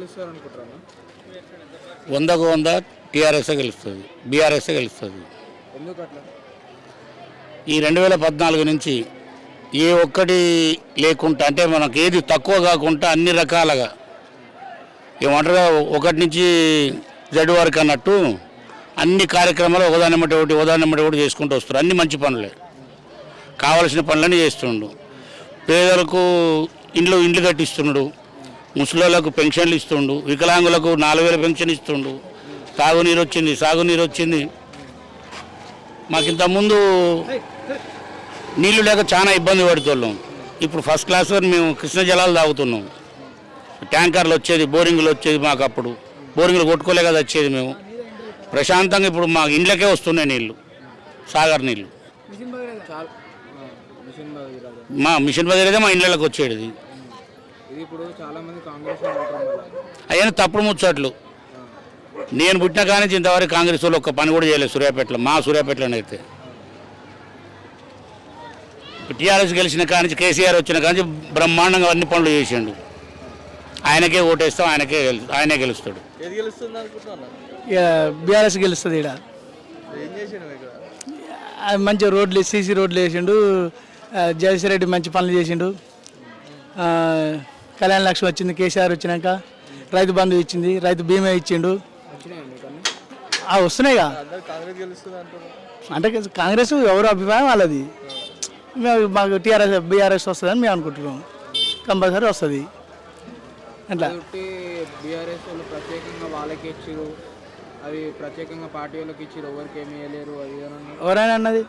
గెలుస్తారు అనుకుంటారా? 100కు 100 టీఆర్ఎస్ గెలుస్తుంది, బీఆర్ఎస్ గెలుస్తుంది. ఎందుకు అట్లా? ఈ 2014 నుంచి ఏ ఒక్కటి లేకుండా, అంటే మనకు ఏది తక్కువ కాకుండా అన్ని రకాలుగా ఏమంటారుగా 1 నుంచి Z వరకు అన్నట్టు అన్ని కార్యక్రమాలు ఒకదాని ఒకటి చేసుకుంటూ వస్తారు. అన్ని మంచి పనులే, కావలసిన పనులన్నీ చేస్తుండు. పేదలకు ఇండ్లు కట్టిస్తున్నాడు, ముసలిలకు పెన్షన్లు ఇస్తుండు, వికలాంగులకు 4000 పెన్షన్ ఇస్తుండు, సాగునీరు వచ్చింది. మాకు ఇంతకుముందు నీళ్లు లేక చాలా ఇబ్బంది పడుతున్నాం. ఇప్పుడు ఫస్ట్ క్లాస్ మేము కృష్ణ జలాలు తాగుతున్నాం. ట్యాంకర్లు వచ్చేది, బోరింగ్లు వచ్చేది. మాకు అప్పుడు బోరింగ్లు కొట్టుకోలే కదా వచ్చేది. మేము ప్రశాంతంగా ఇప్పుడు మా ఇండ్లకే వస్తున్నాయి నీళ్లు, సాగర్ నీళ్లు. మా మిషన్ భగీరథ మా ఇండ్లకి వచ్చేది. అవన్నీ తప్పుడు ముచ్చట్లు. నేను పుట్టిన కానీ ఇంతవరకు కాంగ్రెస్ వాళ్ళు ఒక్క పని కూడా చేయలేదు సూర్యాపేటలో. మా సూర్యాపేటలోనైతే టీఆర్ఎస్ గెలిచిన కానీ, కేసీఆర్ వచ్చిన కానీ బ్రహ్మాండంగా అన్ని పనులు చేసిండు. ఆయనకే ఓటేస్తాం, ఆయనే గెలుస్తాడు. బీఆర్ఎస్ గెలుస్తుంది. ఇక్కడ మంచి రోడ్లు, సీసీ రోడ్లు వేసిండు. జగదీశ్వర్ రెడ్డి మంచి పనులు చేసిండు. కళ్యాణ లక్ష్మి వచ్చింది కేసీఆర్ వచ్చినాక. రైతు బంధు ఇచ్చింది, రైతు బీమా ఇచ్చిండు. వస్తున్నాయిగా. అంటే కాంగ్రెస్ ఎవరు అభిప్రాయం వాళ్ళది. మాకు బీఆర్ఎస్ వస్తుందని మేము అనుకుంటున్నాం. కంపల్సరీ వస్తుంది. అట్లా బీఆర్ఎస్ వాళ్ళు ప్రత్యేకంగా వాళ్ళకి ఇచ్చారు, అది ప్రత్యేకంగా పార్టీ వాళ్ళకి ఇచ్చారు, ఎవరికి ఏమి వేయలేరు. అది ఎవరైనా అన్నది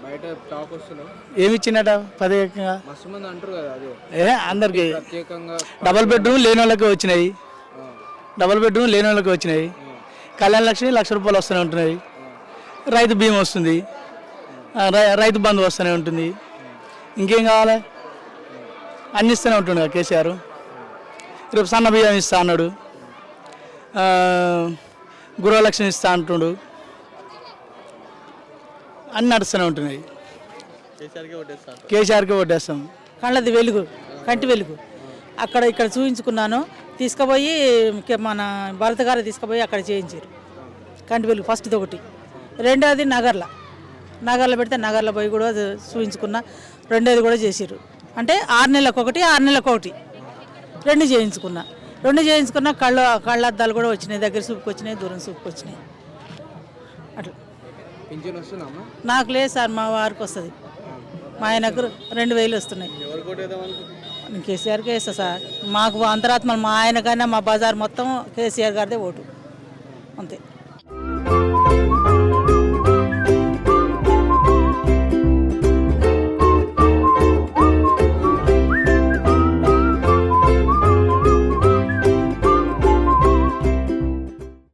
బయట టాక్ వస్తున్నావు. ఏమి ఇచ్చిందట ప్రత్యేకంగా? మస్తు మంది అంటారు కదా. అదే అందరికి ప్రత్యేకంగా డబుల్ బెడ్రూమ్ లేని వాళ్ళకి వచ్చినాయి. కళ్యాణ లక్ష్మి ₹1,00,000 వస్తూనే ఉంటున్నాయి. రైతు బీమా వస్తుంది, రైతు బంధు వస్తూనే ఉంటుంది. ఇంకేం కావాలి? అన్ని ఇస్తూనే ఉంటుండే కేసీఆర్. రేపు సన్న బియ్యం ఇస్తా అన్నాడు, గృహలక్ష్మి ఇస్తా అంటుండు. అన్ని నడుస్తూనే ఉంటున్నాయి. కేసీఆర్కే ఓటేస్తాం. కళ్ళది వెలుగు, కంటి వెలుగు. ఇక్కడ చూపించుకున్నాను. తీసుకుపోయి మన భరత్ గారు తీసుకుపోయి అక్కడ చేయించారు. కంటి వెలుగు ఫస్ట్ది ఒకటి. రెండోది నగర్లో పెడితే నగర్లో పోయి కూడా చూపించుకున్నా. రెండోది కూడా చేసారు. అంటే 6 నెలలకు ఒకటి 6 నెలలకు ఒకటి 2 చేయించుకున్నా. కళ్ళద్దాలు కూడా వచ్చినాయి. దగ్గర చూపుకి వచ్చినాయి, దూరం చూపుకి వచ్చినాయి. అట్లా నాకు లేదు సార్, మా వారికి వస్తుంది. మా ఆయనకు 2000 వస్తున్నాయి. కేసీఆర్కే వేస్తా సార్. మాకు అంతరాత్మ మా ఆయనకైనా మా బజార్ మొత్తం కేసీఆర్ గారిదే ఓటు అంతే.